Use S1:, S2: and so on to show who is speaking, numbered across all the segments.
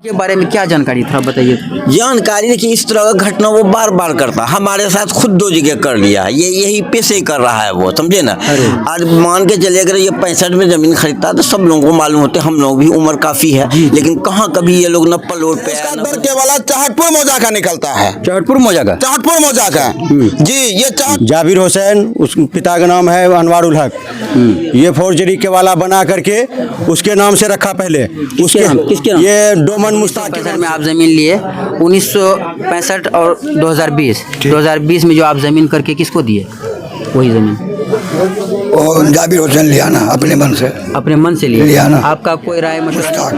S1: के बारे में क्या जानकारी थोड़ा बताइए।
S2: जानकारी कि इस तरह का घटना वो बार बार करता, हमारे साथ खुद 2 जगह कर लिया। ये यही पे से कर रहा है वो, समझे ना। आज मान के चले अगर ये 65 में जमीन खरीदता तो सब लोगों को मालूम होते, हम लोग भी उम्र काफी है, लेकिन कहाँ कभी ये लोग न पलोट पे
S3: के वाला चाहटपुर मौजा का निकलता है।
S1: चाहटपुर मौजा का
S3: जी, ये
S4: जाबिर हुसैन, उस पिता का नाम है अनवारुल हक। ये फोर्जरी के वाला बना करके उसके नाम से रखा पहले।
S1: किसके नाम?
S4: ये डोमन मुश्ताक
S1: में आप जमीन लिए 1965 और 2020 में जो आप जमीन करके किसको दिए वही जमीन?
S3: और जाबिर हुसैन लिया ना, अपने मन से
S1: लिया ना। आपका कोई राय मुश्ताक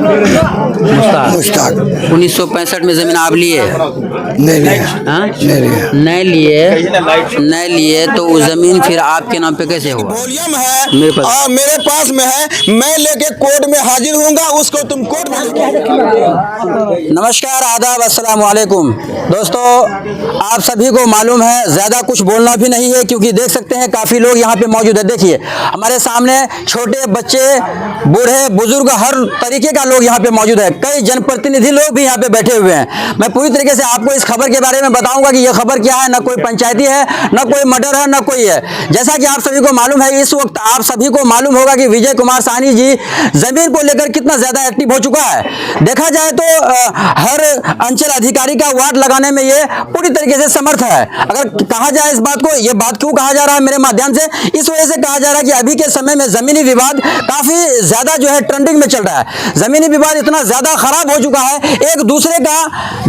S1: 1965 में जमीन आप लिए? नहीं लिए तो वो जमीन फिर आपके नाम पे कैसे हुआ?
S3: वॉल्यूम है मेरे पास में है, मैं लेके कोर्ट में हाजिर होऊंगा, उसको तुम कोर्ट में।
S1: नमस्कार, आदाब, अस्सलाम वालेकुम। दोस्तों, आप सभी को मालूम है ज़्यादा कुछ बोलना भी नहीं है, क्योंकि देख सकते हैं काफ़ी लोग यहाँ पे मौजूद है। देखिए हमारे सामने छोटे बच्चे, बूढ़े बुजुर्ग, हर तरीके का लोग यहाँ पे मौजूद है। कई जनप्रतिनिधि लोग भी यहाँ पे बैठे हुए हैं। मैं पूरी तरीके से आपको इस खबर के बारे में बताऊंगा कि यह खबर क्या है। ना कोई पंचायती है, ना कोई मर्डर है, ना कोई है। जैसा कि आप सभी को मालूम है, इस वक्त आप सभी को मालूम होगा कि विजय कुमार साहनी जी जमीन को लेकर कितना ज्यादा एक्टिव हो चुका है। देखा जाए तो हर अंचल अधिकारी का वार्ड लगाने में ये पूरी तरीके से समर्थ है। अगर कहा जाए इस बात को, ये बात क्यों कहा जा रहा है मेरे माध्यम से, इस वजह से कहा जा रहा है कि अभी के समय में जमीनी विवाद काफी ज्यादा जो है ट्रेंडिंग में चल रहा है। जमीनी विवाद इतना ज्यादा खराब हो चुका है, एक दूसरे का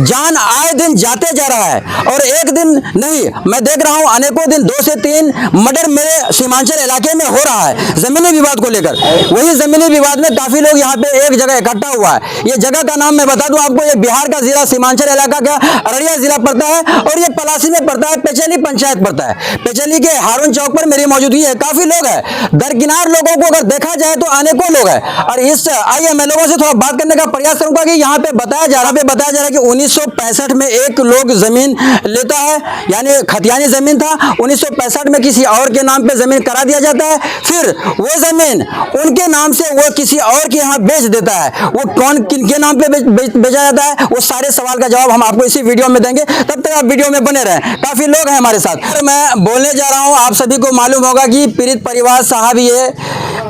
S1: जान आए दिन जाते जा रहा है। और एक दिन नहीं, मैं देख रहा हूं अनेकों दिन 2 से 3 मर्डर मेरे सीमांचल इलाके में हो रहा है जमीनी विवाद को लेकर। वही जमीनी विवाद में काफी लोग यहाँ पे एक जगह इकट्ठा हुआ है। ये जगह का नाम मैं बता दूं आपको, ये बिहार का जिला सीमांचल इलाका का अररिया जिला पड़ता है और ये पलासी में पड़ता है, पेचली पंचायत पड़ता है। पेचली के हारून चौक पर मेरी मौजूदगी है। काफी लोग है, दरकिनार लोगों को अगर देखा जाए तो अनेकों लोग है। और इस आइए मैं लोगों से थोड़ा बात करने का प्रयास करूंगा कि यहाँ पे बताया जा रहा है कि 1965 में एक लोग जमीन लेता है, यानी खतियानी जमीन था। 1965 में किसी और के नाम पे जमीन करा दिया जाता है, फिर वो जमीन उनके नाम से वो किसी और के यहाँ बेच देता है। वो कौन किनके नाम पे बेचा जाता है, वो सारे सवाल का जवाब हम आपको इसी वीडियो में देंगे। तब तक आप वीडियो में बने रहें। काफी लोग हैं हमारे साथ। मैं बोलने जा रहा हूँ, आप सभी को मालूम होगा कि पीड़ित परिवार साहब ये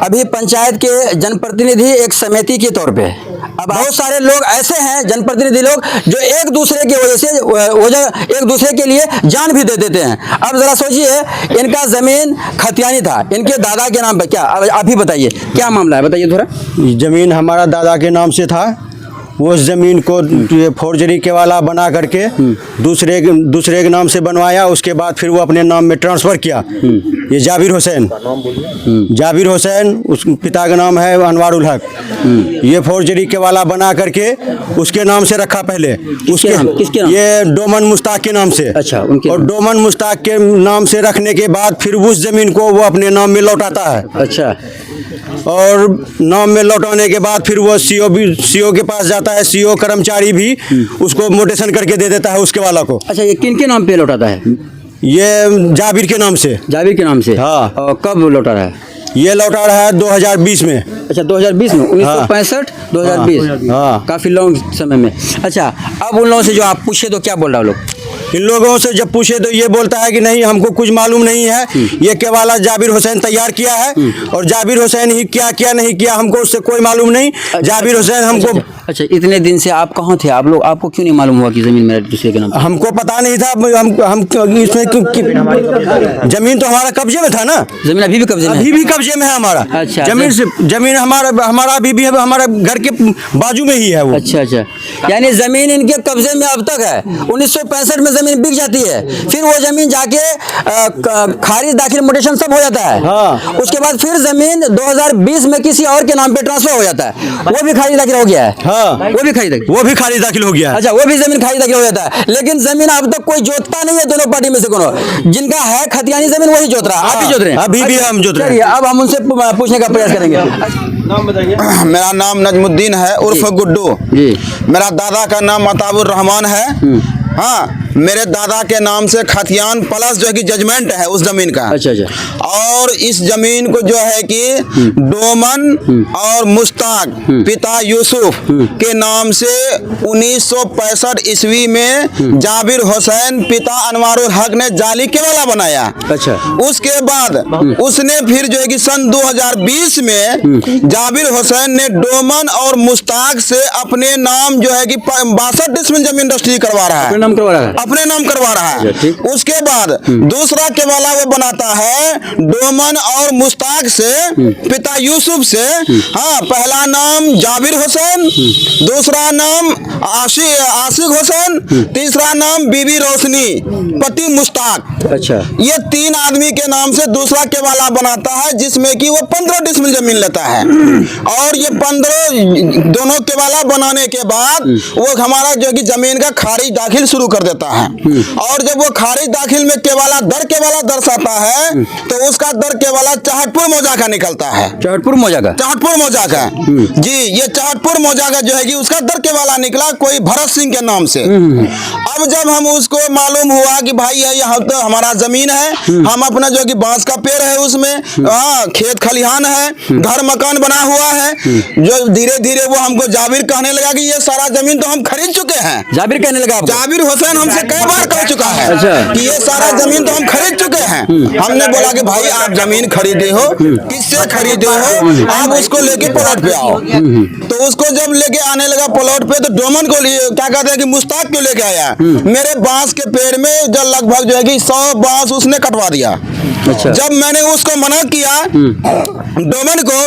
S1: अभी पंचायत के जनप्रतिनिधि एक समिति के तौर पे। अब बहुत सारे लोग ऐसे हैं जनप्रतिनिधि लोग जो एक दूसरे की वजह से एक दूसरे के लिए जान भी दे देते हैं। अब जरा सोचिए, इनका जमीन खतियानी था, इनके दादा के नाम पे। क्या आप ही बताइए क्या मामला है, बताइए थोड़ा।
S4: जमीन हमारा दादा के नाम से था। उस जमीन को फोर्जरी के वाला बना करके दूसरे के नाम से बनवाया। उसके बाद फिर वो अपने नाम में ट्रांसफ़र किया। ये जाबिर हुसैन, उस पिता का नाम है अनवारुल हक। ये फोर्जरी के वाला बना करके उसके नाम से रखा पहले।
S1: किसके नाम?
S4: ये डोमन मुश्ताक के नाम से।
S1: अच्छा,
S4: और डोमन मुश्ताक के नाम से रखने के बाद फिर उस जमीन को वो अपने नाम में लौटाता है।
S1: अच्छा,
S4: और नाम में लौटाने के बाद फिर वो सीओ के पास जाता है। सीओ कर्मचारी भी उसको मोटेशन करके दे देता है उसके वाला को।
S1: अच्छा, ये किन के नाम पे लौटाता है?
S4: ये जाबिर के नाम से।
S1: जाबिर के नाम से?
S4: हाँ।
S1: और कब लौटा रहा है?
S4: ये लौटा रहा है 2020 में।
S1: अच्छा, 2020 में? 1965 2020।
S4: हाँ।
S1: काफी लॉन्ग समय में। अच्छा, अब उन लोगों से जो आप पूछे तो क्या बोल रहा है लोग?
S4: इन लोगों से जब पूछे तो ये बोलता है कि नहीं, हमको कुछ मालूम नहीं है। ये केवाला जाबिर हुसैन तैयार किया है, और जाबिर हुसैन ही क्या किया नहीं किया हमको उससे कोई मालूम नहीं। जाबिर हुसैन हमको।
S1: अच्छा, इतने दिन से आप कहाँ थे? आप लोग, आपको क्यों नहीं मालूम हुआ कि जमीन मेरा दूसरे के नाम?
S4: हमको पता नहीं था। हम इसमें जमीन तो हमारा कब्जे में था ना।
S1: जमीन अभी भी कब्जे में?
S4: अभी भी कब्जे में है हमारा।
S1: अच्छा,
S4: जमीन हमारा अभी भी हमारा घर के बाजू में ही है वो।
S1: अच्छा, यानी जमीन इनके कब्जे में अब तक है। 1965 में जमीन बिक जाती है, फिर वो जमीन जाके खारिज, दाखिल, मोटेशन सब हो जाता है।
S4: हाँ।
S1: उसके बाद फिर जमीन 2020 में किसी और के नाम पे ट्रांसफर हो जाता है। वो भी खारिज दाखिल हो गया है।
S4: हाँ।
S1: वो भी खारिज दाखिल हो गया। अच्छा, वो भी जमीन खारिज दाखिल हो जाता है, लेकिन जमीन अब तक कोई जोतता नहीं है दोनों पार्टी में से। कोनो जिनका है खतियानी जमीन वही जोत रहा है। आप भी जोत रहे हैं?
S4: अभी भी हम जोत रहे हैं।
S1: अब हम उनसे पूछने का प्रयास करेंगे।
S3: नाम बताइए। मेरा नाम नजमुद्दीन है, उर्फ गुड्डू।
S1: जी।
S3: मेरा दादा का नाम मताबुर रहमान है। हाँ, मेरे दादा के नाम से खतियान प्लस जो है कि जजमेंट है उस जमीन का।
S1: अच्छा अच्छा।
S3: और इस जमीन को जो है कि डोमन और मुश्ताक पिता यूसुफ के नाम से 1965 ईस्वी में जाबिर हुसैन पिता अनवारुल हक ने जाली केवाला बनाया।
S1: अच्छा।
S3: उसके बाद उसने फिर जो है कि सन 2020 में जाबिर हुसैन ने डोमन और मुश्ताक से अपने नाम जो है कि 62 डिसमिल जमीन रजिस्ट्री करवा रहा है।
S1: अपने नाम करवा रहा है।
S3: अपने नाम करवा रहा है।
S1: अच्छा, ठीक।
S3: उसके बाद दूसरा केवाला वो बनाता है डोमन और मुश्ताक से पिता यूसुफ से। हाँ, पहला नाम जाबिर हुसैन, दूसरा नाम आशिक हुसैन, तीसरा नाम बीबी रोशनी पति मुश्ताक।
S1: अच्छा।
S3: ये 3 आदमी के नाम से दूसरा केवाला बनाता है जिसमें कि वो 15 डिसमिल जमीन लेता है। और ये 15 दोनों केवाला बनाने के बाद वो हमारा जो कि जमीन का खारिज दाखिल शुरू कर देता है। और जब वो खारिज दाखिल में केवाला दर्शाता है तो उसका दर केवाला चाहटपुर मौजा का निकलता है।
S1: चाहटपुर मौजा का।
S3: चाहटपुर मौजा का जी, ये चाहटपुर मौजा का जो है कि उसका दर केवाला निकला कोई भरत सिंह के नाम से। अब जब हम उसको मालूम हुआ कि भाई यहाँ तो हमारा जमीन है, हम अपना जो कि बांस का पेड़ है उसमें, हाँ, खेत खलिहान है, घर मकान बना हुआ है, जो धीरे धीरे वो हमको जाबिर कहने लगा कि ये सारा जमीन तो हम खरीद चुके हैं।
S1: जाबिर कहने लगा आपको?
S3: जाबिर हुसैन हमसे कई बार कह चुका है
S1: अच्छा।
S3: कि ये सारा जमीन तो हम खरीद चुके हैं। हमने बोला कि भाई आप जमीन खरीदे हो, किससे खरीदे हो, आप उसको लेके प्लॉट पे आओ। तो उसको जब लेके आने लगा प्लॉट पे तो डोमन को क्या कहते हैं कि मुश्ताक को लेके आया। मेरे बांस के पेड़ में जो लगभग जो है कि 100 बांस उसने कटवा दिया।
S1: अच्छा।
S3: जब मैंने उसको मना किया डोमन को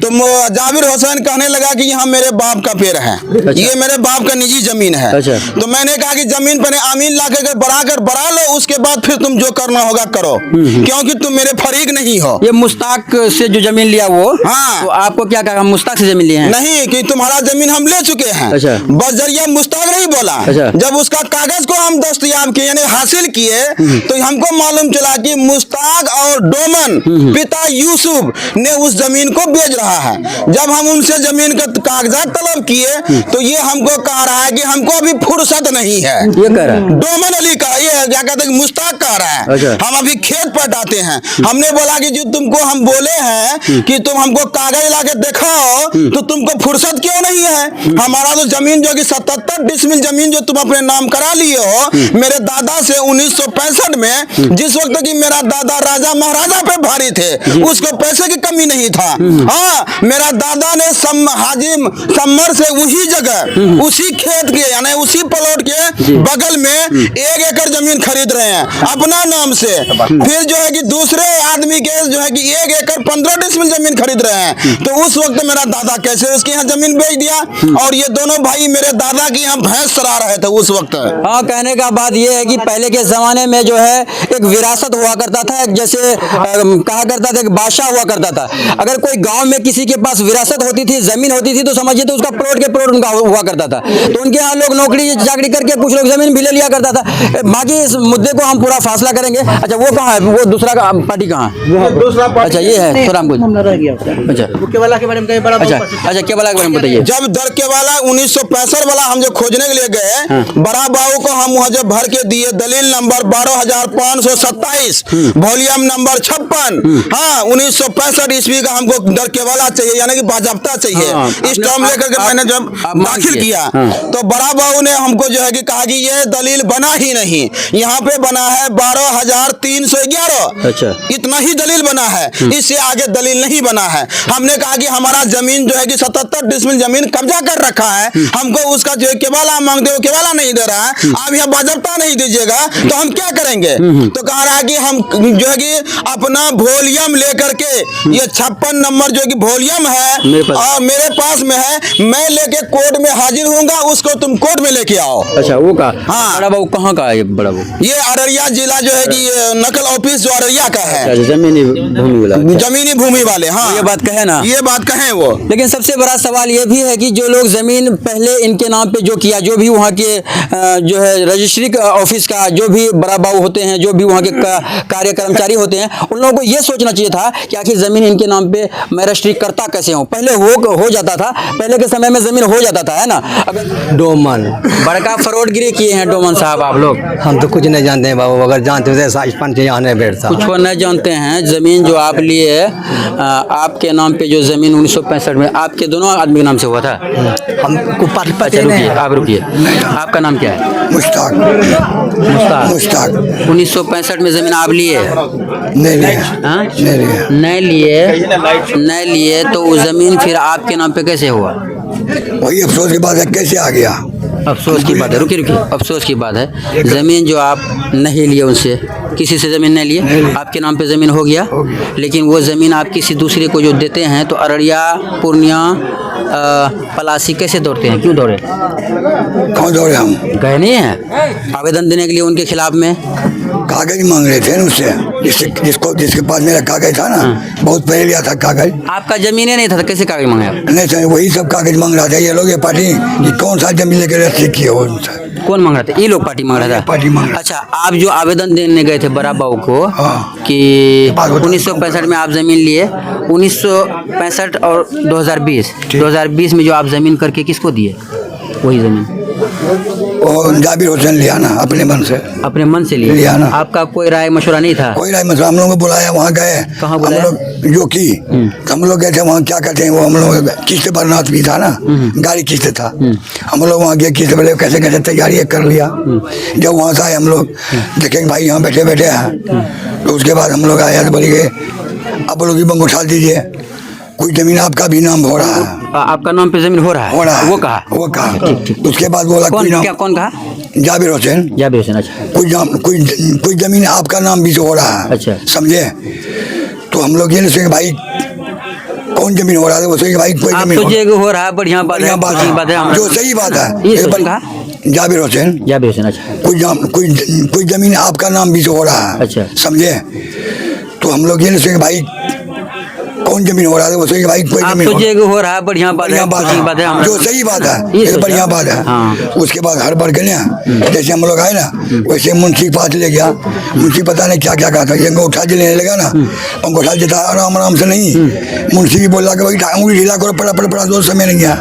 S3: तो जाबिर हुसैन कहने लगा कि यहाँ मेरे बाप का पेड़ है।
S1: अच्छा।
S3: ये मेरे बाप का निजी जमीन है।
S1: अच्छा।
S3: तो मैंने कहा कि जमीन पर आमीन ला के बढ़ा लो, उसके बाद फिर तुम जो करना होगा करो, क्योंकि तुम मेरे फरीक नहीं हो।
S1: ये मुश्ताक से जो जमीन लिया वो,
S3: हाँ।
S1: तो आपको क्या कहा? मुश्ताक से जमीन लिए हैं?
S3: नहीं, कि तुम्हारा जमीन हम ले चुके हैं।
S1: अच्छा।
S3: बस जरिया मुश्ताक नहीं बोला।
S1: अच्छा।
S3: जब उसका कागज को हम दस्तयाब किए यानी हासिल किए तो हमको मालूम चला कि मुश्ताक और डोमन पिता यूसुफ ने उस जमीन को बेच रहा है। जब हम उनसे जमीन का कागजात तलब किए तो ये हमको कह रहा है कि हमको अभी फुर्सत नहीं है।
S1: ये कह रहा है?
S3: डोमन अली का ये क्या कहते हैं मुश्ताक कह रहा है।
S1: अच्छा।
S3: हम अभी खेत पर डाते हैं। हमने बोला कि जो तुमको हम बोले हैं कि तुम हमको कागज ला के दिखाओ तो तुमको फुर्सत क्यों नहीं है? हमारा तो जमीन जो कि 77 डिसमिल जमीन जो तुम अपने नाम करा लिए हो मेरे दादा से 1965 में, जिस वक्त की मेरा दादा राजा महाराजा पे भारी थे, उसको पैसे की कमी नहीं था। हाँ, मेरा दादा ने हाजिम सम्मर से उसी जगह उसी खेत के यानी उसी प्लॉट के बगल में 1 एकड़ जमीन खरीद रहे हैं अपना नाम से। फिर जो है कि दूसरे आदमी के जो है कि 1 एकड़ 15 डिसमिल जमीन खरीद रहे हैं। तो उस वक्त मेरा दादा कैसे उसके यहाँ जमीन बेच दिया। और ये दोनों भाई मेरे दादा की यहाँ भैंस चरा रहे थे उस वक्त।
S1: हाँ, कहने का बात ये है कि पहले के जमाने में जो है एक विरासत हुआ करता था, जैसे कहा करता था कि बादशाह हुआ करता था। अगर कोई गांव में किसी के पास विरासत होती थी, जमीन होती थी, तो समझिए तो उसका प्लॉट के प्लॉट उनका हुआ करता था। तो उनके यहाँ लोग नौकरी चाकरी करके कुछ लोग जमीन भी ले लिया करता था। बाकी इस मुद्दे को हम पूरा फासला करेंगे। अच्छा, वो कहाँ है? वो दूसरा पार्टी कहाँ है?
S3: दूसरा
S1: अच्छा, ये है थोड़ा हमको। अच्छा
S5: केवाला के बारे में कहीं बड़ा
S1: अच्छा अच्छा, केवाला के बारे में बताइए।
S3: जब दर केवाला 1965 वाला हम जो खोजने के लिए गए, बड़ा बाबू को हम वहाँ जब भर के दिए, दलील नंबर 12,527, वॉल्यूम नंबर 56, हाँ, 1965 ईस्वी का हमको दर केवाला चाहिए, यानी कि बाजाबता चाहिए।
S1: हाँ,
S3: इस टर्म लेकर के मैंने जब दाखिल किया तो बड़ा बाबू ने हमको जो है कि कहा कि ये दलील बना ही नहीं, यहाँ पे बना है 12,311।
S1: अच्छा।
S3: इतना ही दलील बना है, इससे आगे दलील नहीं बना है। हमने कहा कि हमारा जमीन जो है कि 77 डिसमिल जमीन कब्जा कर रखा है, हमको उसका जो केवाला मांगते हो केवाला नहीं दे रहा है, आप यहाँ बाजबता नहीं दीजिएगा तो हम क्या करेंगे? तो कह रहा है कि हम जो है कि अपना वॉल्यूम लेकर के, ये 56 नंबर जो कि वॉल्यूम है और मेरे पास में है, मैं लेके कोर्ट में हाजिर होऊंगा, उसको तुम कोर्ट में लेके आओ।
S1: अच्छा, वो का?
S3: हाँ।
S1: बड़ा बाबू कहाँ का है ये बड़ा बाबू?
S3: ये अररिया जिला जो है कि नकल ऑफिस जो अररिया का है,
S1: अच्छा, जमीनी भूमि वाला।
S3: जमीनी भूमि वाले। हाँ,
S1: ये बात कहे ना,
S3: ये बात कहें वो।
S1: लेकिन सबसे बड़ा सवाल ये भी है कि जो लोग जमीन पहले इनके नाम पे जो किया, जो भी वहाँ के जो है रजिस्ट्री ऑफिस का जो भी बड़ा बाबू होते हैं, जो भी वहाँ के कार्यकर्ता कर्मचारी होते हैं, उन लोगों को ये सोचना चाहिए था कि आखिर ज़मीन इनके नाम पे मैं रजिस्ट्री करता कैसे हूँ। पहले हो जाता था, पहले के समय में ज़मीन हो जाता था, है ना। अगर
S5: डोमन
S1: बड़का फ्रॉडगिरी किए हैं डोमन साहब आप लोग।
S5: हम तो कुछ नहीं जानते हैं बाबू, अगर जानते होते सरपंच यहाँ नहीं बैठता।
S1: कुछ वो नहीं जानते हैं। ज़मीन जो आप लिए आपके नाम पे जो ज़मीन 1965 में आपके दोनों आदमी के नाम से हुआ था।
S5: हमको
S1: अच्छा
S5: पता
S1: रुकिए,
S5: नहीं।
S1: आप रुकिए। आपका नाम क्या है?
S3: मुश्ताक मुश्ताक
S1: 1965 में ज़मीन आप लिए?
S3: नहीं लिया
S1: हाँ?
S3: नहीं लिया
S1: नहीं लिए तो वो ज़मीन फिर आपके नाम पे कैसे हुआ?
S3: वही अफसोस के बाद है, कैसे आ गया।
S1: अफसोस की बात है, रुकिए अफसोस की बात है। ज़मीन जो आप नहीं लिए उनसे, किसी से ज़मीन नहीं लिए, आपके नाम पे ज़मीन हो गया, लेकिन वो ज़मीन आप किसी दूसरे को जो देते हैं तो अररिया, पूर्णिया, पलासी कैसे दौड़ते हैं? क्यों दौड़े?
S3: कौन दौड़े हम?
S1: गए नहीं हैं आवेदन देने के लिए उनके खिलाफ में?
S3: कागज मांग रहे थे ना उससे, जिसके पास मेरा कागज था ना, बहुत पहले लिया था कागज।
S1: आपका ज़मीन ही नहीं था तो कैसे कागज मांगे आप?
S3: नहीं सर, वही सब कागज मांग रहा था ये लोग, ये पार्टी कि कौन सा जमीन लेकर रजिस्ट्री किया हो उनसे।
S1: कौन मांग रहा था? ये लोग पार्टी मांग रहा था।
S3: पार्टी मांग रहा था।
S1: अच्छा, आप जो आवेदन देने गए थे बड़ा बाबू को
S3: हाँ।
S1: कि
S3: बात बताओ।
S1: 1965 में आप ज़मीन लिए, 1965 और 2020 में जो आप ज़मीन करके किसको दिए वही ज़मीन?
S3: और जाबिर हुसैन लिया ना अपने मन से।
S1: अपने मन से लिए?
S3: लिया ना।
S1: आपका कोई राय मशवरा नहीं था?
S3: कोई राय मसला, हम लोगों को बुलाया, वहाँ गए।
S1: कहाँ बुलाया?
S3: हम लोग जो की तो हम लोग गए थे वहाँ, क्या कहते हैं वो, हम लोग किस्त भरनाथ भी था ना, गाड़ी किस्त था। हम लोग वहाँ गए, किस्त भरे, कैसे कैसे तैयारी कर लिया। जब वहाँ से आए हम लोग देखेंगे भाई यहाँ बैठे बैठे हैं, तो उसके बाद हम लोग आए तो बोले आप लोग भी बंग उठा दीजिए, कोई जमीन आपका भी नाम हो रहा है।
S1: आपका नाम पे ज़मीन हो रहा है?
S3: हो रहा है।
S1: वो कहा?
S3: वो कहा।
S1: ठीक।
S3: उसके बाद बोला कोई नाम,
S1: कौन कहा?
S3: जाबिर हुसैन।
S1: जाबिर हुसैन, अच्छा।
S3: कोई जमीन आपका नाम भी तो हो रहा है।
S1: अच्छा।
S3: समझे? तो हम लोग ये नहीं सोचे भाई कौन जमीन हो रहा है, वो सोचे भाई कोई
S1: आप
S3: जमीन
S1: सोचिए कि हो रहा है, बढ़िया बात है, अच्छी बात है।
S3: जो सही बात है।
S1: ये सोचें कहा?
S3: जाबिर हुसैन।
S1: जाबिर हुसैन, अच्छा।
S3: कोई जमीन आपका नाम भी तो हो रहा है।
S1: अच्छा।
S3: समझे? तो हम लोग ये नहीं सोचे भाई कौन जमीन हो रहा है, वो सोचे भाई कोई
S1: आप
S3: जमीन
S1: सोचिए कि हो रहा है, बढ़िया बात है, अच्छी बात है।
S3: जो सही बात है,
S1: ये
S3: ये
S1: सोचा।
S3: बढ़िया बात है।
S1: हाँ।
S3: उसके बाद हर बार गए ना, जैसे हम लोग आए ना, वैसे मुंशी के पास ले गया। मुंशी पता नहीं क्या क्या कहा था, ये अंगूठा जो लेने लगा ना, अंगूठा जता आराम आराम से नहीं, मुंशी भी बोला कि भाई उंगली ढीला करो, पड़ा दो समय नहीं गया,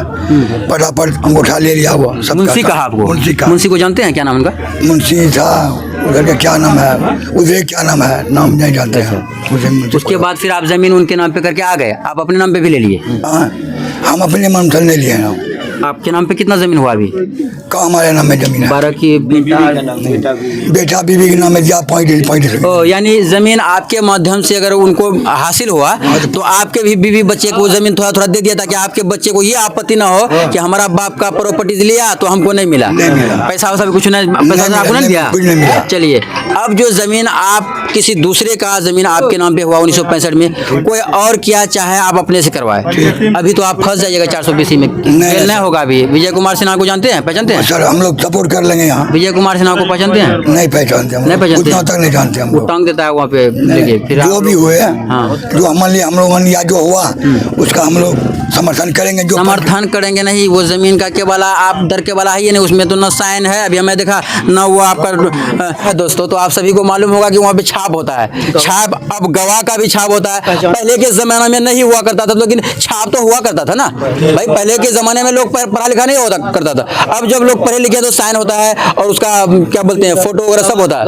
S3: फटाफट अंगूठा ले लिया। वो सब
S1: मुंशी कहा आपको?
S3: मुंशी कहा।
S1: मुंशी को जानते हैं? क्या नाम उनका?
S3: मुंशी था उधर का, क्या नाम है उधर, क्या नाम है, नाम नहीं जानते हैं।
S1: उसके बाद फिर आप ज़मीन उनके नाम पे करके आ गए, आप अपने नाम पे भी ले लिए?
S3: हाँ, हम अपने मन से नहीं लिए ना।
S1: आपके नाम पे कितना ज़मीन हुआ अभी?
S3: कहाँ हमारे नाम में जमीन है?
S1: 12 की।
S3: बेटा बीवी के नाम में दिया 35।
S1: ओ, यानी ज़मीन आपके माध्यम से अगर उनको हासिल हुआ तो आपके भी बीवी बच्चे को ज़मीन थोड़ा थोड़ा दे दिया ताकि आपके बच्चे को ये आपत्ति ना हो कि हमारा बाप का प्रॉपर्टीज लिया तो हमको नहीं मिला। पैसा वैसा भी कुछ नहीं, पैसा आपको नहीं दिया?
S3: कुछ नहीं मिला।
S1: चलिए, अब जो ज़मीन आप किसी दूसरे का ज़मीन आपके नाम पे हुआ 1965 में, कोई और क्या चाहे आप अपने से करवाए, अभी तो आप फंस जाइएगा 420 में, जेल नहीं होगा। अभी विजय कुमार सिन्हा को जानते हैं, पहचानते हैं?
S3: सर हम लोग सपोर्ट कर लेंगे यहाँ।
S1: विजय कुमार सिन्हा को पहचानते हैं?
S3: नहीं पहचानते हम,
S1: नहीं पहचानते?
S3: उतना तक नहीं जानते हम
S1: वो
S3: लोग।
S1: टांग देता है वहाँ पे लेके, फिर
S3: जो भी हुए,
S1: हाँ।
S3: जो हमारे लिए हम लोगों ने या जो हुआ उसका हम लोग समर्थन करेंगे। जो
S1: समर्थन करेंगे नहीं, वो जमीन का केवल आप दर के वाला है ही नहीं, उसमें तो न साइन है, अभी हमें देखा न वो आपका। दोस्तों, तो आप सभी को मालूम होगा कि वहाँ पे छाप होता है, छाप अब गवाह का भी छाप होता है। पहले के जमाने में नहीं हुआ करता था, लेकिन छाप तो हुआ करता था ना भाई। पहले के जमाने में लोग पढ़ा लिखा नहीं होता करता था, अब जब लोग पढ़े लिखे तो साइन होता है और उसका क्या बोलते हैं फोटो वगैरह सब होता है।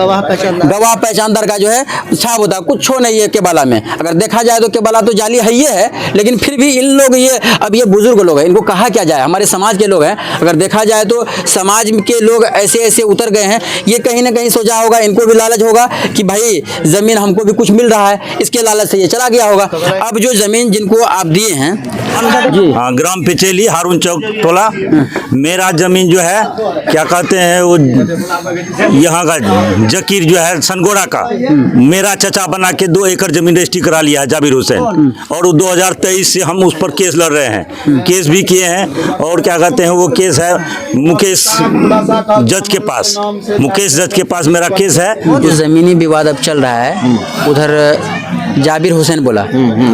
S1: गवाह पहचानदार का जो है छाप होता है। कुछ नहीं है केबाला में, अगर देखा जाए तो केबाला तो जाली है ही है, लेकिन फिर भी इन लोग ये अब ये बुजुर्ग लोग हैं, इनको कहा क्या जाए, हमारे समाज के लोग हैं। अगर देखा जाए तो समाज के लोग ऐसे ऐसे उतर गए हैं, ये कहीं ना कहीं सोचा होगा, इनको भी लालच होगा कि भाई जमीन हमको भी कुछ मिल रहा है, इसके लालच से ये चला गया होगा। अब जो जमीन जिनको आप दिए हैं
S6: हाँ, ग्राम पिचेली हारून चौक टोला, मेरा जमीन जो है क्या कहते हैं वो यहाँ का जकीर जो है सनगोड़ा का, मेरा चचा बना के 2 एकड़ जमीन रजिस्ट्री करा लिया है जाबिर हुसैन, और 2023 से हम उस पर केस लड़ रहे हैं, केस भी किए हैं। और क्या कहते हैं वो केस है मुकेश जज के पास, मुकेश जज के पास मेरा केस है।
S1: जो जमीनी विवाद अब चल रहा है, उधर जाबिर हुसैन बोला,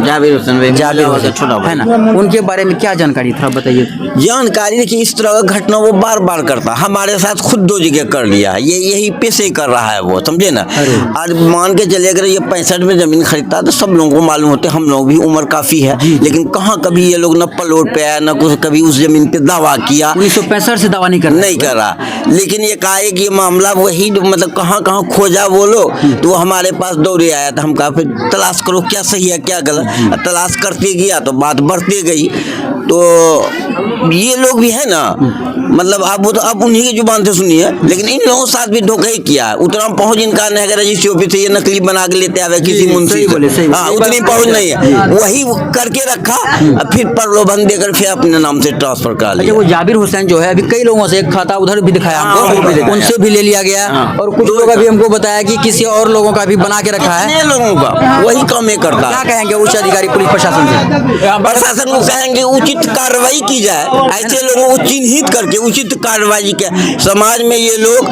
S2: जाबिर हुसैन
S1: जाबिर हुसैन है ना, उनके बारे में क्या जानकारी थोड़ा बताइए।
S2: जानकारी कि इस तरह का घटना वो बार बार करता, हमारे साथ खुद 2 जगह कर लिया है, ये यही पेशे ही कर रहा है वो, समझे ना। आज मान के चले अगर ये 65 में जमीन खरीदता तो सब लोगों को मालूम होते, हम लोग भी उम्र काफी है, लेकिन कहाँ कभी ये लोग न पलोट पे आया, न कुछ कभी उस जमीन पे दावा किया।
S1: 1965 से दावा नहीं कर
S2: रहा, लेकिन ये कहा कि ये मामला वही मतलब कहाँ कहाँ खोजा बोलो, तो वो हमारे पास दौड़े आया था। हम कहा फिर तलाश करो क्या सही है क्या गलत, तलाश करते गया तो बात बढ़ती गई। तो ये लोग भी है ना, मतलब आप वो तो आप उन्हीं की जुबान से सुनिए, लेकिन इन लोगों के साथ भी धोखा ही किया। उतना पहुंच इनका नहीं है, रजिस्ट्री ऑफिस से ये नकली बना के लेते आवे किसी मुंशी से, हाँ उतनी पहुंच नहीं है, वही करके रखा, फिर प्रलोभन देकर फिर अपने नाम से ट्रांसफर करा लिया।
S1: वो जाबिर हुसैन जो है अभी कई लोगों से एक खाता उधर भी दिखाया हमको, उनसे भी ले लिया गया, और कुछ लोग अभी हमको बताया कि किसी और लोगों का भी बना के रखा है,
S2: लोगों का वही काम करता है।
S1: क्या कहेंगे उच्च अधिकारी पुलिस प्रशासन से?
S2: प्रशासन को कहेंगे उचित कार्रवाई की जाए, ऐसे लोगों को चिन्हित करके उचित कार्रवाई के। समाज में ये लोग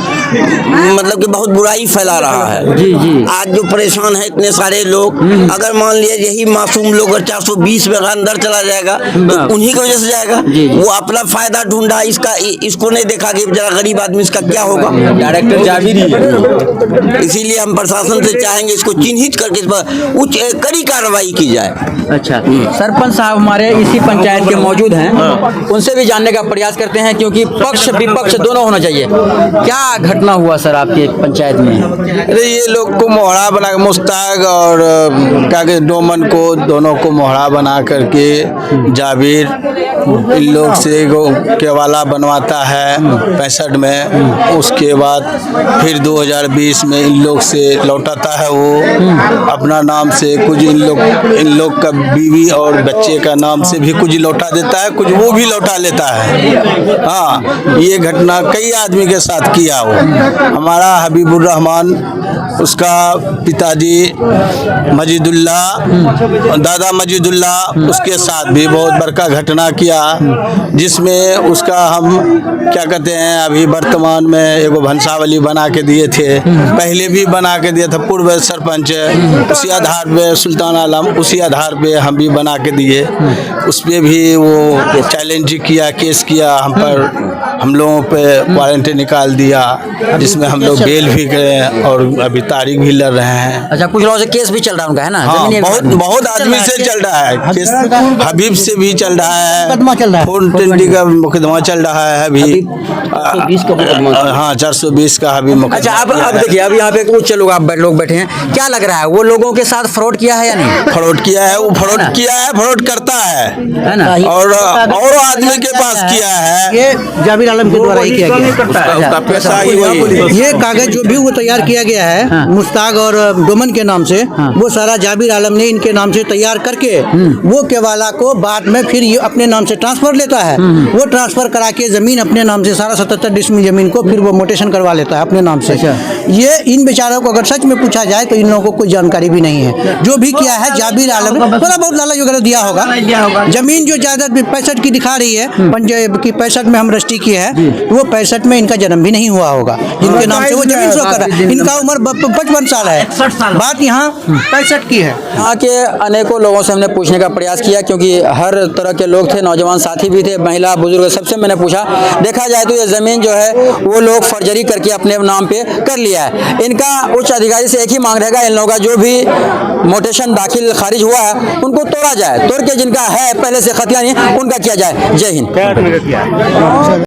S2: मतलब कि बहुत बुराई फैला रहा है।
S1: जी।
S2: आज जो परेशान है इतने सारे लोग, अगर मान लिया यही मासूम लोग 420 में अंदर चला जाएगा तो उन्हीं की वजह से जाएगा। वो अपना फायदा ढूंढा, इसको नहीं देखा कि जरा गरीब आदमी इसका क्या होगा।
S1: डायरेक्टर जाबिर ही,
S2: इसीलिए हम प्रशासन से चाहेंगे इसको चिन्हित करके इस पर उच्च कड़ी कार्रवाई की जाए।
S1: अच्छा, सरपंच साहब हमारे इसी पंचायत के मौजूद हैं, उनसे भी जानने का प्रयास करते हैं, क्योंकि पक्ष विपक्ष दोनों होना चाहिए। क्या घटना हुआ सर आपके पंचायत में?
S3: अरे ये लोग को मोहरा बना के मुश्ताक और क्या कहते डोमन को, दोनों को मोहरा बना करके जाबिर इन लोग से केवाला बनवाता है 65 में। उसके बाद फिर 2020 में इन लोग से लौटाता है, वो अपना नाम से कुछ इन लोग का बीवी और बच्चे का नाम से भी कुछ लौटा देता है, कुछ वो भी लौटा लेता है। हाँ, ये घटना कई आदमी के साथ किया। वो हमारा हबीबुर रहमान, उसका पिताजी मजीदुल्ला, दादा मजीदुल्ला, उसके साथ भी बहुत बड़का घटना किया, जिसमें उसका हम क्या कहते हैं अभी वर्तमान में एगो भंसावली बना के दिए थे, पहले भी बना के दिया था पूर्व सरपंच, उसी आधार पे सुल्तान आलम, उसी आधार पे हम भी बना के दिए। उस पर भी वो चैलेंज किया, केस किया हम पर, हम लोगों पे वारंट निकाल दिया, जिसमें हम लोग बेल भी गए और अभी तारीख भी लड़ रहे हैं।
S1: अच्छा, कुछ लोगों से केस भी चल रहा है उनका, है ना?
S3: हाँ, बहुत आदमी से चल रहा है केस, हबीब से भी चल रहा है, 420 का मुकदमा चल रहा है अभी।
S1: 420 का मुकदमा,
S3: हाँ 420 का अभी मुकदमा।
S1: अच्छा, अब देखिए, अब यहाँ पे उच्च लोग बैठे हैं, क्या लग रहा है वो लोगों के साथ फ्रॉड किया है या नहीं?
S3: फ्रॉड किया है, वो फ्रॉड किया है, फ्रॉड करता है
S1: ना?
S3: और आदमी के पास किया है,
S7: ये जाबिर आलम के द्वारा ही किया गया।
S3: उसका पैसा ही वही।
S7: ये कागज जो भी वो तैयार किया गया है मुश्ताक और डोमन के नाम से, वो सारा जाबिर आलम ने इनके नाम से तैयार करके वो केवाला को बाद में फिर ये अपने नाम से ट्रांसफर लेता है। वो ट्रांसफर करा के जमीन अपने नाम से सारा 77 डिसमिल जमीन को फिर वो मोटेशन करवा लेता है अपने नाम से। ये इन बेचारों को अगर सच में पूछा जाए तो इन लोगों को कोई जानकारी भी नहीं है। जो भी किया है जाबिर आलम ने थोड़ा बहुत लालच वगैरह दिया होगा। जमीन जो ज्यादा 65 की दिखा रही है, पंजाब की 65 में हम रजिस्ट्री की है, वो 65 में इनका जन्म भी नहीं हुआ होगा, जिनके नाम से वो जमीन शो कर रहा है। इनका उम्र 55 साल है, बात यहाँ 65 की है।
S1: यहाँ के अनेकों लोगों से हमने पूछने का प्रयास किया, क्योंकि हर तरह के लोग थे, नौजवान साथी भी थे, महिला बुजुर्ग, सबसे मैंने पूछा। देखा जाए तो ये ज़मीन जो है वो लोग फर्जरी करके अपने नाम पे कर लिया है। इनका उच्च अधिकारी से एक ही मांग रहेगा, इन लोगों का जो भी मोटेशन दाखिल खारिज हुआ है उनको तोड़ा जाए, तोड़ के जिनका है पहले से खतिया नहीं उनका किया जाए। जय हिंद।